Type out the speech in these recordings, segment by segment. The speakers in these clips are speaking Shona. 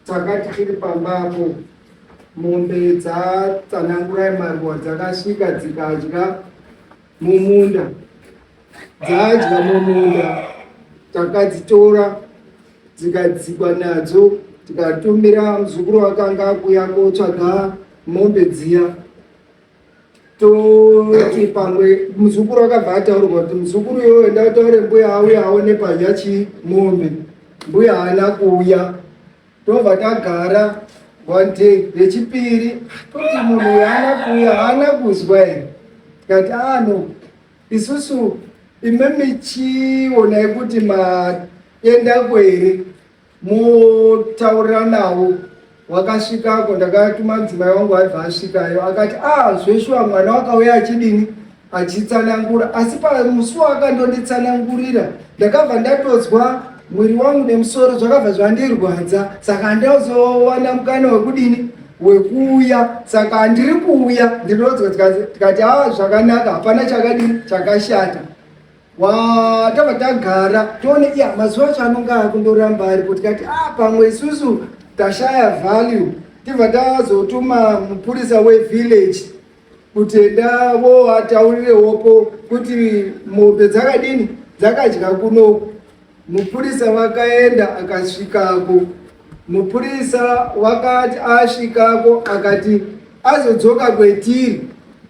takati tiri pambapo mombe dzatsanangurai maruwa dzakasvika dzikadya mumunda. Dzadya mumunda takadzitora dzikadzikwa nadzo tikatumira muzukuru wakanga akuya kotsvaga mombe dziya. Toti pamwe muzukuru akabva ataurwa kuti muzukuru iyoyo enda utaure mbuya auya aone padya chimombe. Mbuya haana kuuya. Tobva tagara one day. Rechipiri toti munhu uyu haana kuuya, haana kuzwa here. Tikati no, isusu ime michionai kuti maenda kwere motaurira nawo. Wakasvikako ndakatuma mudzimai wangu aibva asvikayo akati zveshuwa mwana wakauya achidini achitsanangura, asi pamusi wakandonditsanangurira ndakabva ndatozwa mwiri wangu nemusoro zvakabva zvandirwadza, saka ndazowana mukana wekudini wekuuya, saka handiri kuuya. Ndinodzwa tikati zvakanaka, hapana chakadini chakashata. Tabva tagara toone mazuva acho anonge akundoramba aripo. Tikati pamwe isusu tashaya value. Tibva tazotuma mupurisa wevillage kuti enda voataurirewopo kuti mombe dzakadini dzakadya kunoku. Mupurisa wakaenda akasvikako. Mupurisa wakati asvikako akati azodzoka kwetiri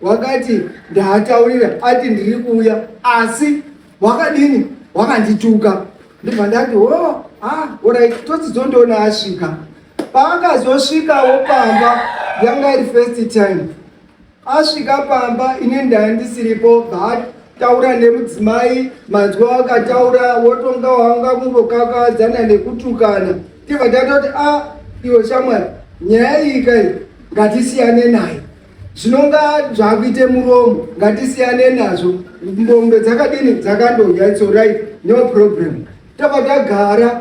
wakati ndaataurira ati ndiri kuuya, asi wakadini wakandituka. Ndibva ndati alright, tochidzondoona asvika. Paakazosvikawo pamba yanga iri first time. Asvika pamba ine ndandisiripo bvataura nemudzimai, manzwa wakataura wotonga wanga kungokakadzana nekutukana. Tibva tatoti iwe shamwari, nyaya iyi kai ngatisiyane nayo. Zvinonga zvakuite muromo ngatisiyane nazvo. Mombe dzakadini dzakandodya, it's alright, no problem. Tabva tagara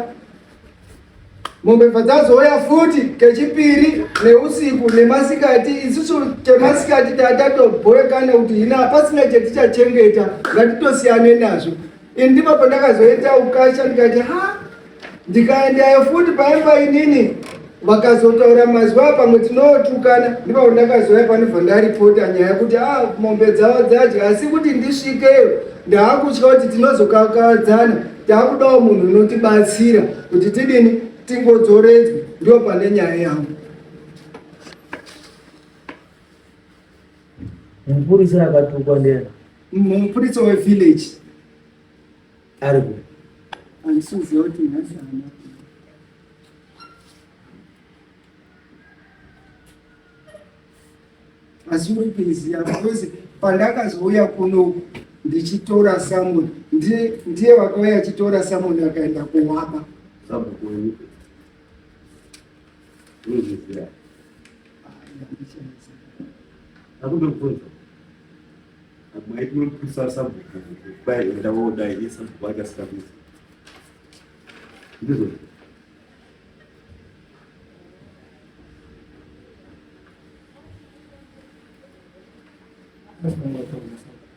mombe padzazouya futi kechipiri neusiku nemasikati. Isusu chemasikati tatobhowekana kuti hina pasina chetichachengeta, ngatitosiyane nazvo. Ndipo pandakazoita ukasha ndikati ndikaendayo futi paimba inini vakazotaura mazuva pamwe tinotukana. Ndipo ndakazoya panobva ndaripota nyaya yekuti mombe dzavo dzadya, asi kuti ndisvikeyo ndaakutya kuti tinozokakadzana. Taakudawo munhu unotibatsira kuti tidini tingodzoredzwe. Ndio pane nyaya yangu. Mupurisa akatukwa ndiani? Mupurisa wevillage. Aripo? Andisuziva kuti nhasana. Asi uipiziya because pandakazouya kuno ndichitora Samuel, ndiye wakauya achitora Samuel akaenda kuwapa.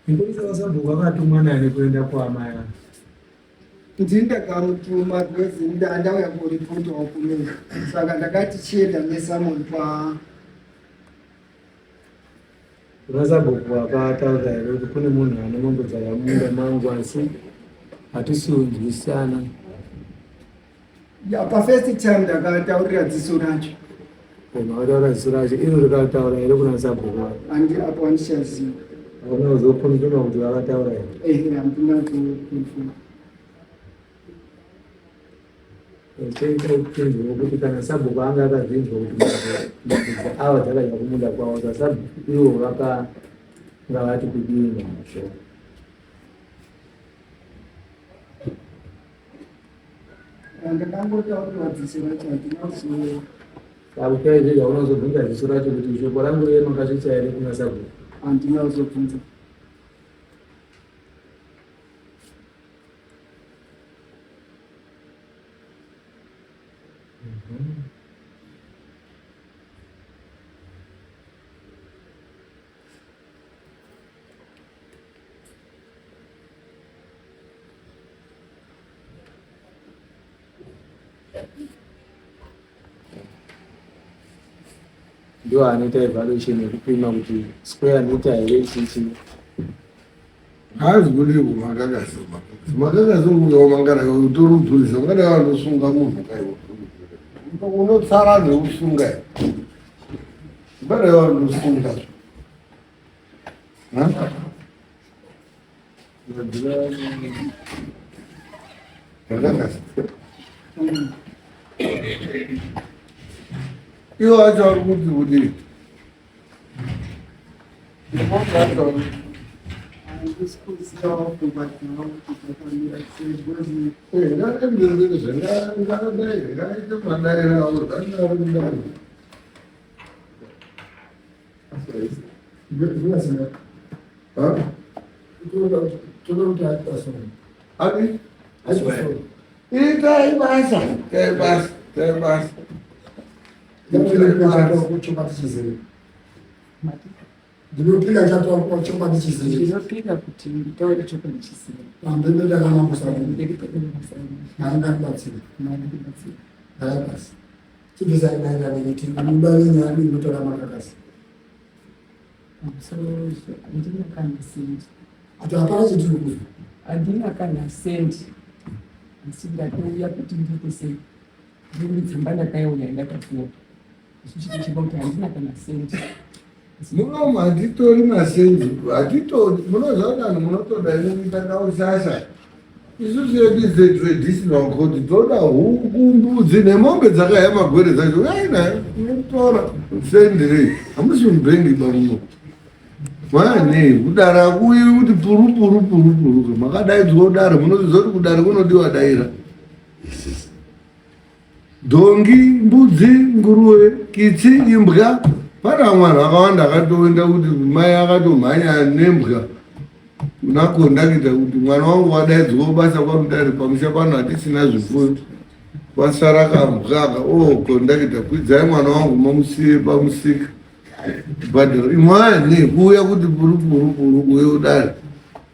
Mupurisa waSabhuku akatumwa nani kuenda kuamai? Ndakamutuma because ndauya kuripotawo kumene, saka ndakati chienda neSamuel Sabhuku akataura here kuti kune munhu ane mombe dzakamunda mangu asi hatisiunzwisana. First time ndakataurira dziso racho. Makataura dziso racho iro rikataura here kuna Sabhuku? Apo handichaziva. Hauna kuzokonfirma kuti vakataura here? Handina kukonfirma. Chaita kupinzwa kuti kana Sabhuku anga akazvinzwa kuti ava dzakadya kumunda kwavo, saSabhuku ivo vakanga vati kudini nazvo. Ndakangotaurira dziso racho, handina kuzoona. Sabukai zvega unozobvunza dziso racho kuti shoko rangu riye makasvitsa here kuna Sabhuku? Handina kuzobvunza. ndio anoita evaluation yekupima kuti square meter here ichichi. Hazi kuti umakakazi makakazi ukaumangana utori udhurisa ungada wanosunga munhu kaiwo unotsara neusunga ungada wanosunga makakazi iwo acho ari kuti kudii ndinopika chatoa chokwadi chizire ndinopika kuti nditaure chokwadi chizire ndinoda kana musana ndikubatsira nangakubatsira ayakasi chibizainaira nekuti mubale nyari inotora makakasi pamusoro handina kana sendi ati hapana chitiri kuzi handina kana sendi asi ndatouya kuti ndiite sei ndiri tsamba ndakaiuya ndakafuwa isu chiti chiba kuti handina kana sendi munomu hatitori masenzi hatitori munoziva danhu munotoda inoita kausasa isusu yedu traditional kuti toda huku mbudzi nemombe dzakaya magwere dzacho ainayo inotora sendiri hamusi mubhengi bamuno mane kudara kuyi kuti puru makadaidzwa kudara munoziva kuti kudara kunodiwa daira dhongi mbudzi nguruve kitsi imbwa pana mwana akawanda akatoenda kuti mai akatomhanya nembwa nakondakita kuti mwana wangu wadaidzwa basa kwamutare pamusha pano hatisina zvifuyo wasara kambwaka kondakita kwidzai mwana wangu mamusiye pamusika bhadhiro imwani kuuya kuti puru kuye udare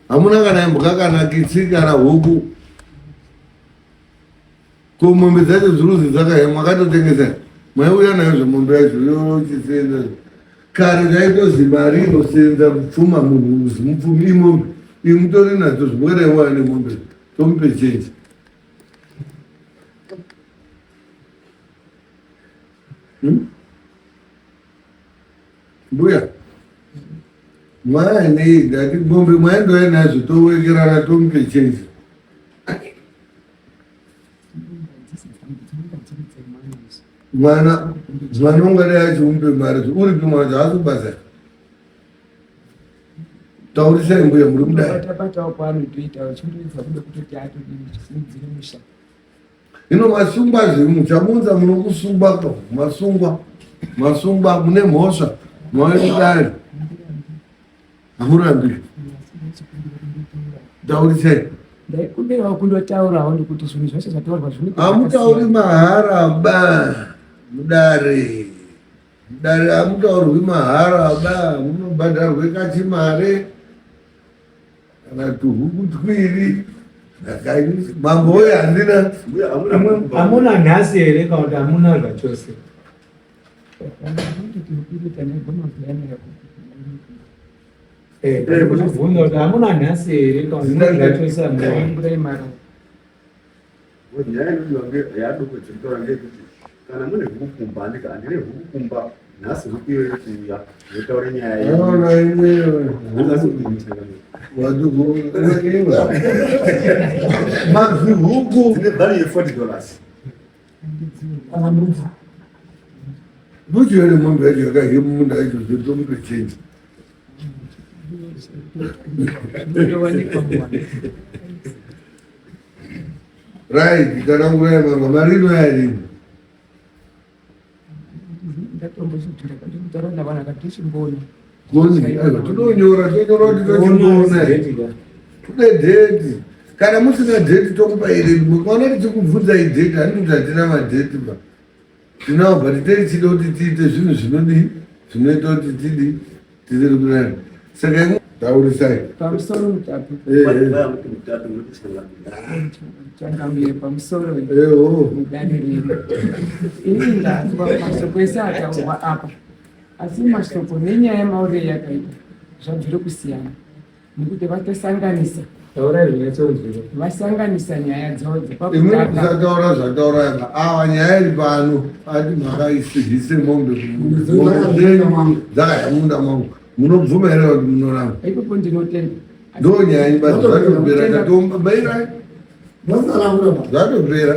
hamuna kana imbwa kana kitsi kana huku ko mombe dzacho ziruzi dzakaya mwakatotengesa maiuya nayo zvemombe yacho yochisenza kare dzaitozi mari inosenza mupfuma munhu mupfumi imombe imutori nadzo zvimwerewa nemombe tomupe chenji mbuya mwaanei dati mombe mwaindoya nazvo towekerana tomupe chenji mwana ungada yacho umpe mari uripi mwacho asubasa taurisai mbuya muri kudai tapatawo kwaanotoitawo chindoedza kuda kutoti atodini chisimudzire musha hino masungwa zvimu chamunza muno kusungwako masungwa mune mhosva mwaikudai hamurambi taurisai ndaikumbirawo kundotaurawo ndikuti zvinhu zvose zvataurwa hamutauri mahara ba mudare hamutaurwi mahara ba munobhadharwe kachimare kana tuhuku twiri mambo oyo handina hamuna nhasi here kana kuti hamuna zvachose kuzvibvunza kuti hamuna nhasi here kana kuti zvachose hamuna nyaya inodiwa yadoko dzinotaura ngekuti kana mune hukukumba handine hukukumba nhasi huku iyoyo kuuya yotaure nyaya aona imwewe mazvihuku dzine value ye$40 kana mbudzi mbudzi yone mombe yacho yakahye mumunda yacho zotomupe chenji right kana ngurai mama marino yarini tinonyora kuti tochimbona tune dheti kana musina dheti tokupa iri mukaona tichikubvunzai dheti handikuti hatina madheti ba tinawo but tei chida kuti tiite zvinhu zvinodii zvinoita kuti tidii tisiri kunani saka taurisai pamusoro mutapi changamire pamusoro eho mudare rino ini ndazwa mashoko ese ataurwa apa asi mashoko nenyaya yemauriro yakaita zvabvire kusiyana nekuti vatosanganisa taura zvinyatsonzwira vasanganisa nyaya dzavo imweni kusataura zvataura yaka ava nyaya iri pano ati makaisihise mombe dzakayamunda mangu munobvuma here kuti munoramba ipopo ndinotenda ndo nyaya ibati zvatopera tatombabai zvatopera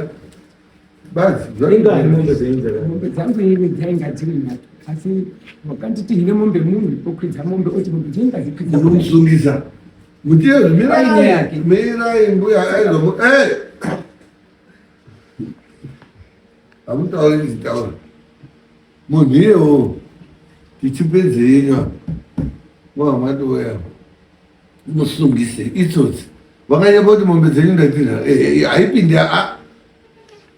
basi ingani mombe dzeinzaka mombe dzangu imi dzainga dziri nhatu asi wakanditi hine mombe munhu okwidza mombe oti mombe dzainga dzikwidza unomusungisa mutiye zvimirai mbuya aizomu hamutauri ndichitaura munhu iyewo tichipedzenywa mwamatoya musungise itsotsi vakanyamba kuti mombe dzenyu ndatina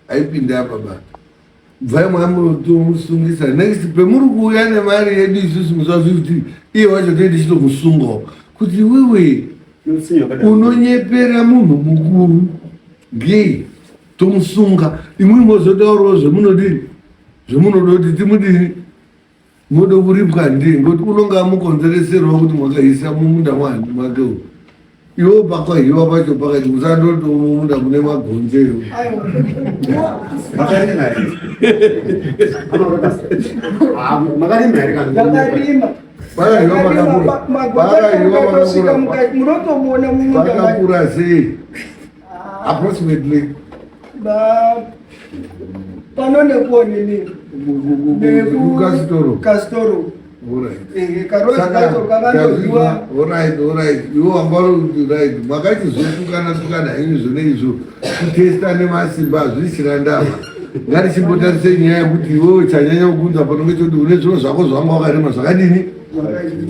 haipindi apa ba bvai mwamutomusungisa next pemuri kuuya nemari yedu isusu musa 50 iye wacho toiti chitomusungawo kuti wewe unonyepera munhu mukuru ngei tomusunga imwe mozotaurawo zvemunodini zvemunodoti timudini mode kuripwa ndii ngoti unonga amukonzereserwa kuti mwakaisa mumunda mwake iwo pakwahiwa pacho pakati musandoto mumunda mune magonzeyo munotomuona pakakura sei approximately panonekuonini kastoro iwo wambarorit makachizosukana ini zvone izvo kutesta nemasimba hazvisina ndava ngatichimbotarise nyaya yekuti iwewe chanyanya kukunza panonge choti une zviro zvako zvanga wakarema zvakadini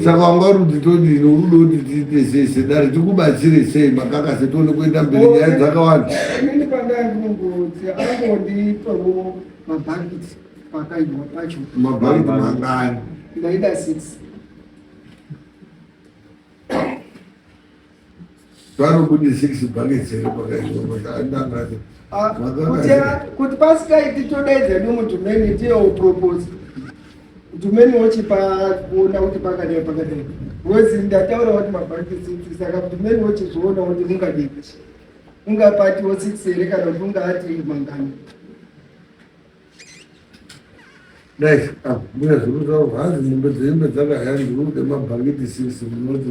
saka wangarudzi todini urudo kuti tiite sei sedare tikubatsire sei makakase tione kuenda mberi nyaya dzakawanda inini pandandinongodzi angondipawo mabhakiti pakaibwa pacho mabhakiti mangani ndaida 6 vanobudi 6 bhaketi here pakaizvaandangati kuti pasikaiti todaidza nomudhumeni tiyopropose mudhumeni wochipaona kuti pakadai pakadai rozi ndataura kuti mabhakiti 6 saka mudhumeni wochizviona kuti mungadii ungapatiwo 6 here kana kuti ungaati mangani dai mbuya zvirutaura hanzi mombe dzeimbe dzakayandirude mabhaketi 6 munoti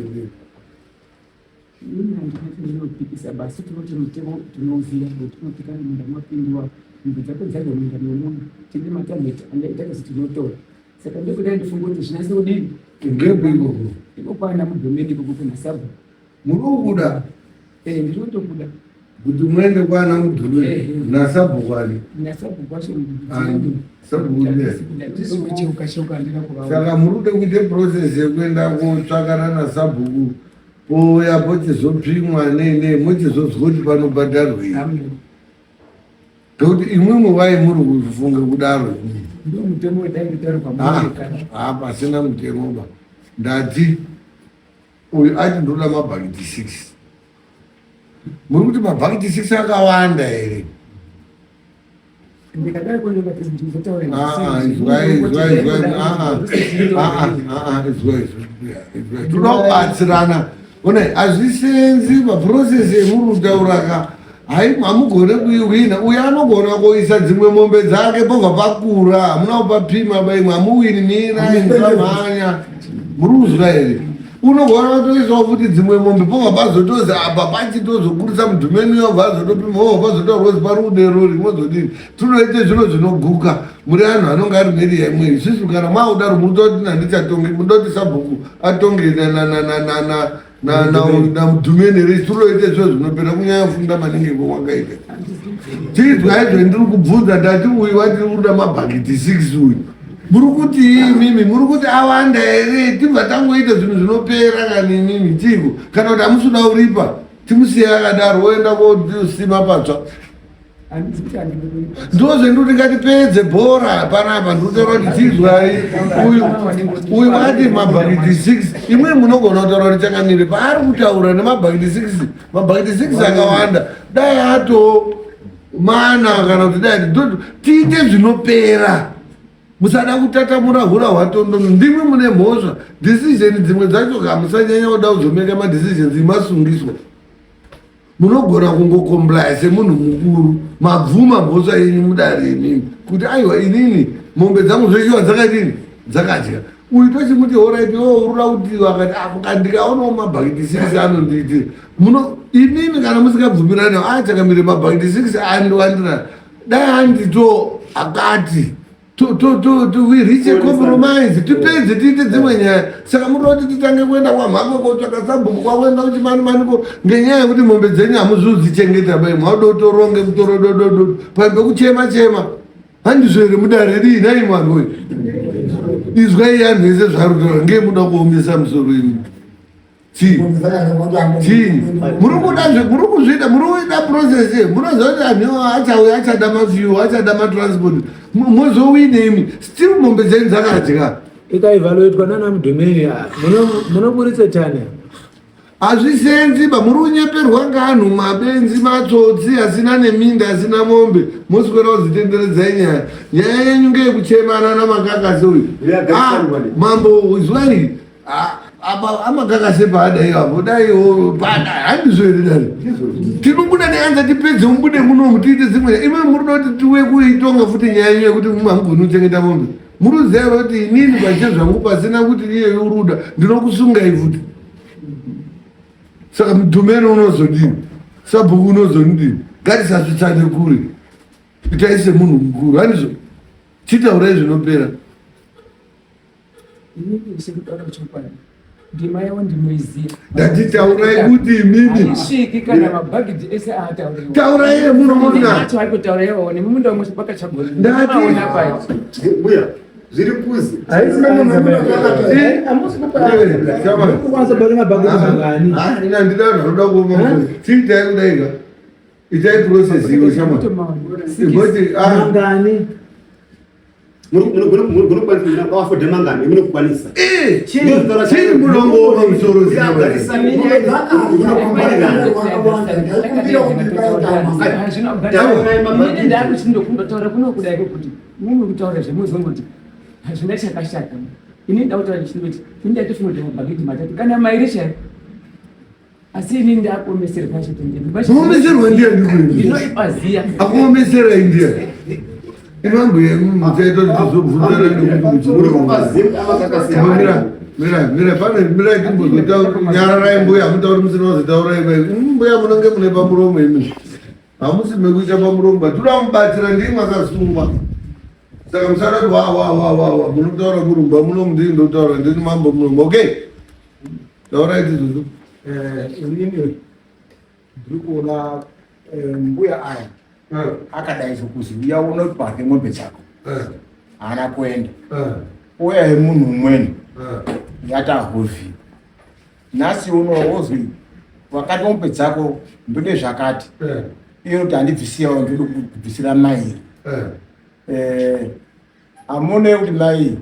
inopikisa basi tinoti mutemo tinoziva kuti unotika munda mapindiwa mumbe dzako dzagomunda nonono tine matabheti andaita kasi tinotora saka ndokudai ndifunga kuti zvinase kudini ngebiko ikokwana mudhomeni ikokuko nasabu munokuda ndinotokuda kuti muende kwana mudhuri nasabu kwani nasabu kwacho cheuka saka murude kuite process yekuenda kotsvakana nasabhuku pouya pochizopimwa nene mochizozwa kuti panobhadharwei ngekuti imwimwe vai muri kufunge kudaro pasina mutemoba ndati uyu ati ndoda mabhakiti 6 muri kuti mabhakiti 6 akawanda here tunobatsirana one hazvisenzi maprocesi emuri kutauraka hai mamugone kuiwina uyo anogona kuisa dzimwe mombe dzake pobva pakura hamuna kupapima baimwe hamuwini mirainzamhanya muri kuzwa here unogona kutoisawo futi dzimwe mombe pobva pazotozi apa pachitozokurisa mudhumeni yobva azotopima obva pazotorwozi pari kudero rimozodini tunoite zviro zvinoguka muri anhu anonge ari mheri yaimwe isusu kana maudaro mutoti nandichatonge mundoti sabhuku atonge namudhumeni resi tunoite zviro zvinopera kunyanya funda maningi kwawakaita tidzwaizvo ndiri kubvunza ndati uyu watiri kuda mabhakiti 6 uyu muri kuti imimi muri kuti awanda here tibva tangoita zvinhu zvinopera kani imimi tiko kana kuti hamusuda kuripa timusiye akadaro woenda kosima patsva ndozvendoti ngatipedze bhora panapa ndikutaura kuti tizwai uyu wati mabhakiti 6 imwe munogona kutaura kuti chakamire paari kutaura nemabhakiti 6 mabhakiti 6 akawanda dai ato mana kana kuti dai tiite zvinopera musada kutatamura hura hwatondo ndimwe mune mhosva decision dzimwe dzacho kamusanyanya kuda kuzomeka madecisions imasungiswa munogona kungokomplaya semunhu mukuru mabvuma mhosva yenyu mudare imimi kuti aiwa inini mombe dzangu zveshiwa dzakadini dzakadya uyu tochimuti horaiti urura kutiwa akati ndikaonawo mabhakiti 6 anondiitira imimi kana musikabvumirani achakamire mabhakiti 6 andiwandirana dai handito akati we reach a compromise tipedze tiite dzimwe nyaya saka munoti titange kuenda kwamhako kotsvaka sabhuku kwakuenda kuti manimaniko ngenyaya yekuti mombe dzenyu hamuzodzichengeta bai mwadotoronge mutoro dododo paimbe kuchema handizvo here mudare dii nai mwanu we izwai yanhu ese zvarutora ngei muda kuomesa musoro imi chii muri kuzvida muri kuita process munoziva kuti anhu achauya achada mafuel achada matransport mozowine imi still mombe dzenyu dzakadya ikaivhaloitwa nana mudhomeni munoburitse tani hazvisenziba muri kunyeperwa nganhu mabenzi matsotsi asina neminda asina mombe moswera kuzitenderedzai nyaya yenyu ngeyekuchemana namakakasi uyu mambo zwai amakakase paada iwapo daiwo pada handizvere dare tinobuda neanza tipedze mubude munomu tiite dzimwe ime muri doti tiwe kuitonga futi nyaya yenyu yekuti hamgoni kuchengeta mombe muri kuziva kuti inini pache zvangu pasina kuti iye uruda ndinokusungai futi saka mudhomeni unozodini sabhuku unozondini ngatisazvitsane kure itaise munhu mukuru handizvo chitaurai zvinopera ndima yavo ndinoiziva ndatitaurai kuti imimi aisviki kana mabhagidhi ese aatauriwa taurai munoona acho ari kutaura ivawo nemumunda umwe chipaka ndationa payo Buya, zviri kuzi. ina ndida zvoda kuoma tiitai kudaika itai process iwe shama igoti Munokwanisa mangani, munokwanisa. chii munongooma musoro ndakuchindokundotaura kuno kudai kwekuti mumwe kutaura zvemuzongoti hazvina chakashata ini ndautaura chindoti ini ndatofunga mabhaketi matatu kana mairi chai asi ini ndakuomeserwa kuomeserwa ndinoipaziya akuomeserai ndiya imambo yemu muchaitotizobvunzana mira pane mira timbozonyararai mbuya mutauri musina wazotaurai mbuya munenge mune pamuromo imi hamusi mekuita pamuromo batuda mubatira ndii makasungwa saka musarati wa munotaura murumba munomu ndii ndotaura ndini mambo munomu okay taurai tizozo inini ndiri kuona mbuya aya akadai sokuzi uya unoparwe mombe dzako haana kuenda uya yemunhu umweni yatahovhi nhasi unowozwi wakati mombe dzako ndode zvakati iyo kuti handibvisiyawo ndode kubvisira mairi hamune kuti mai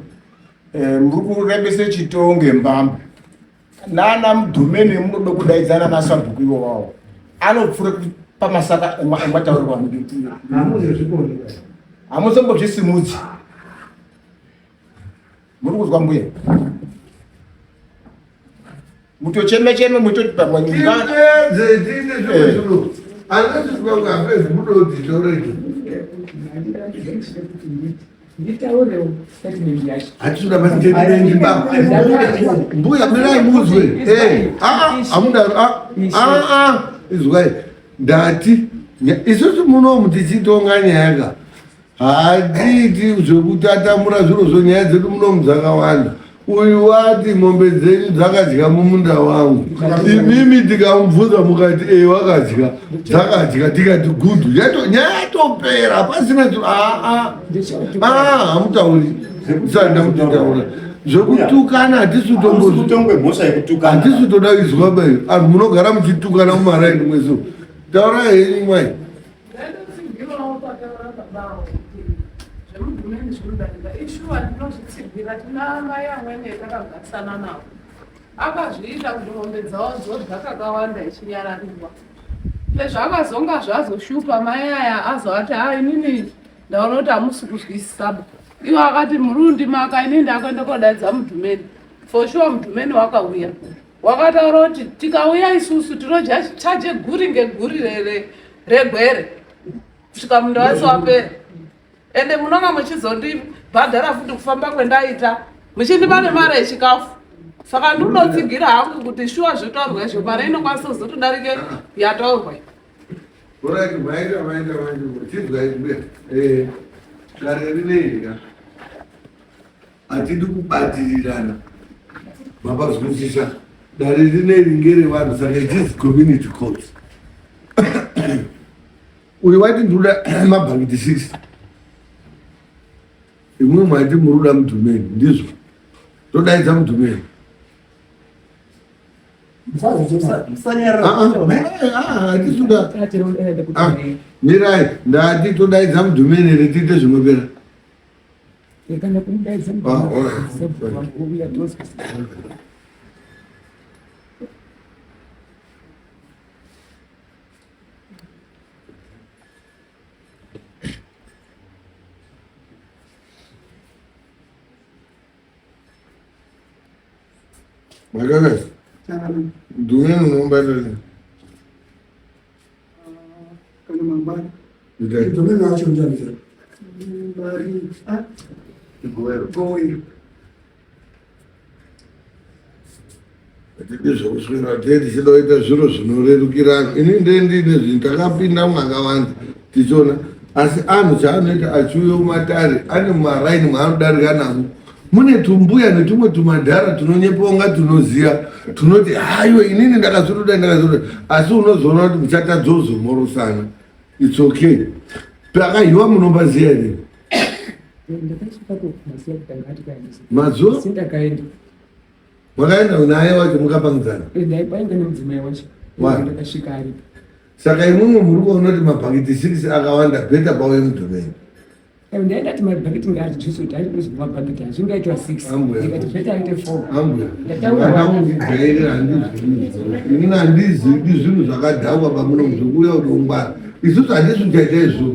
muri kurembese chitoo ngembamba nana mudhomeni munoda kudaidzana nasabhuku iwowawo anopfure pamasaka emwataurirwa hamuzombozvisimudzi muri kuzwa mbuya mutocheme mutoti pamwenyumba hatinoda mastatemendi mbuya mirai muzwe hamudaro izwai ndati isusu munomu tichitonga nyaya hatiti zvekutatamura zviro zvonyaya dzedu munomu dzakawanda uyu wati mombe dzenyu dzakadya mumunda wangu imimi tikamubvunza mukati wakadya dzakadya tikati gudhu nyaya yatopera pasina hamutauri sandamutitaura zvekutukana hatisi toda izwa bayo anhu munogara muchitukana mumaraini mweso taura henyu mwai akazviita kuti mombe dzavo dzodya kakawanda ichinyarariwa nezvakazonga zvazoshupa mai aya azovati inini ndaona kuti hamusi kuzwisisa iwo akati murundi maka inini ndakuenda kodaidza mudhumeni. For sure mudhumeni wakauya. Wakataura kuti tikauya isusu tinochaje guri ngeguri regwere kusvika mundo wese wapera. Ende munonga muchizondibhadhara futi kufamba kwendaita muchindipa nemari yechikafu. Saka ndinotsigira hangu kuti shuwa zvotaurwa izvo mari inokwanisa kuzotodarike yataurwa. Alright, maita chizwa izwe kare rinei atidi kubatirirana mapazwisisa dare rinei ngere vanhu saka it is community court. Uyu wati ndoda mabhakiti 6 imwe mwati muruda mudhumeni ndizvo todaidza mudhumeni mirai ndati todaidza mudhumeni here tiite zvinopera makakasi dhumeni unombatana kana mangwani ndai dhumeni wacho njani mbari goero atidi zvokuswera tedi chidoita zviro zvinorerukirana ini ndendine zvinhu takapinda mwakawanda tichiona asi anhu chaanoita achiuya kumatare ane maraini maanodarika namo mune tumbuya netumwe tumadhara tunonyeponga tunoziya tunoti haiwe inini ndakazotoda asi unozoona kuti muchatadzozomorosana its okay pakahiwa munombaziya here mazuva makaenda naye wacho mukapangidzana saka imwimwe muri kuona kuti mabhakiti 6 akawanda bheta pauye mudhomeni ndaendati mabhakiti ngaatijuso kuti ari kuzi mabhakiti hazvingaitwa 6 ndikati bheta aite 4 inini handizidi zvinhu zvakadhakwa pamuno zvokuuya kuti ungwara isusu handisi kuchaita izvo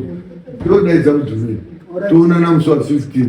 todaidza mudhomeni toonana musi wa 15